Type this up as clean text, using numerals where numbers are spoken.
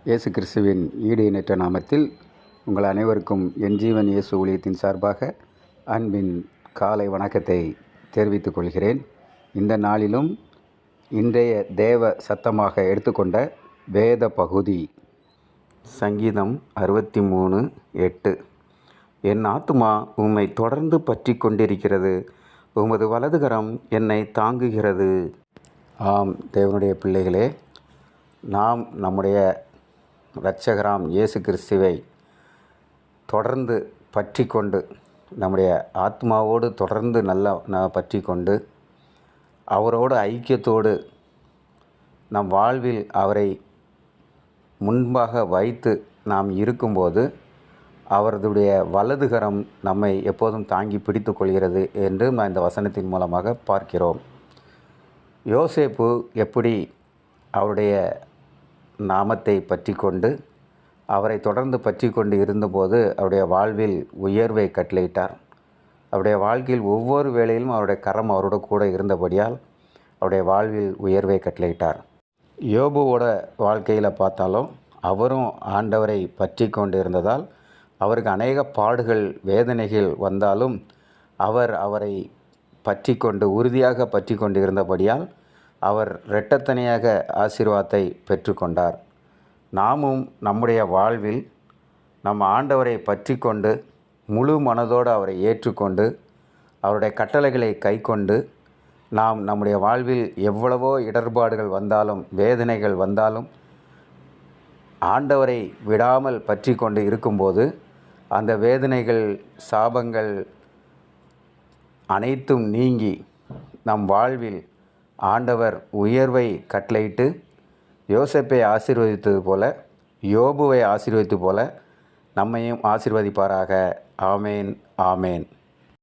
இயேசு கிறிஸ்துவின் ஈடு இணைற்ற நாமத்தில் உங்கள் அனைவருக்கும் என் ஜீவன் இயேசு ஊழியத்தின் சார்பாக அன்பின் காலை வணக்கத்தை தெரிவித்துக் கொள்கிறேன். இந்த நாளிலும் இன்றைய தேவ சத்தமாக எடுத்துக்கொண்ட வேத பகுதி சங்கீதம் 63:8. என் ஆத்துமா உம்மை தொடர்ந்து பற்றி கொண்டிருக்கிறது, உமது வலதுகரம் என்னை தாங்குகிறது. ஆம், தேவனுடைய பிள்ளைகளே, நாம் நம்முடைய இரட்சகராம் இயேசு கிறிஸ்துவை தொடர்ந்து பற்றி கொண்டு, நம்முடைய ஆத்மாவோடு தொடர்ந்து நல்லா பற்றி கொண்டு, அவரோடு ஐக்கியத்தோடு நம் வாழ்வில் அவரை முன்பாக வைத்து நாம் இருக்கும்போது அவருடைய வலதுகரம் நம்மை எப்போதும் தாங்கி பிடித்து கொள்கிறது என்று இந்த வசனத்தின் மூலமாக பார்க்கிறோம். யோசேப்பு எப்படி அவருடைய நாமத்தை பற்றி கொண்டு அவரை தொடர்ந்து பற்றி கொண்டு இருந்தபோது அவருடைய வாழ்வில் உயர்வை கட்டளையிட்டார். அவருடைய வாழ்க்கையில் ஒவ்வொரு வேளையிலும் அவருடைய கரம் அவரோட கூட இருந்தபடியால் அவருடைய வாழ்வில் உயர்வை கட்டளையிட்டார். யோபுவோட வாழ்க்கையில் பார்த்தாலும் அவரும் ஆண்டவரை பற்றி கொண்டு இருந்ததால் அவருக்கு அநேக பாடுகள் வேதனைகள் வந்தாலும் அவரை பற்றி கொண்டு உறுதியாக பற்றி கொண்டு இருந்தபடியால் அவர் இரட்டத்தனையாக ஆசீர்வாதத்தை பெற்றுக்கொண்டார். நாமும் நம்முடைய வாழ்வில் நம் ஆண்டவரை பற்றி கொண்டு முழு மனதோடு அவரை ஏற்றுக்கொண்டு அவருடைய கட்டளைகளை கைக்கொண்டு நாம் நம்முடைய வாழ்வில் எவ்வளவோ இடர்பாடுகள் வந்தாலும் வேதனைகள் வந்தாலும் ஆண்டவரை விடாமல் பற்றி கொண்டு இருக்கும்போது அந்த வேதனைகள் சாபங்கள் அனைத்தும் நீங்கி நம் வாழ்வில் ஆண்டவர் உயர்வை கட்டளையிட்டு யோசேப்பை ஆசீர்வதித்தது போல, யோபுவை ஆசீர்வதித்தது போல நம்மையும் ஆசீர்வதிப்பாராக. ஆமேன், ஆமேன்.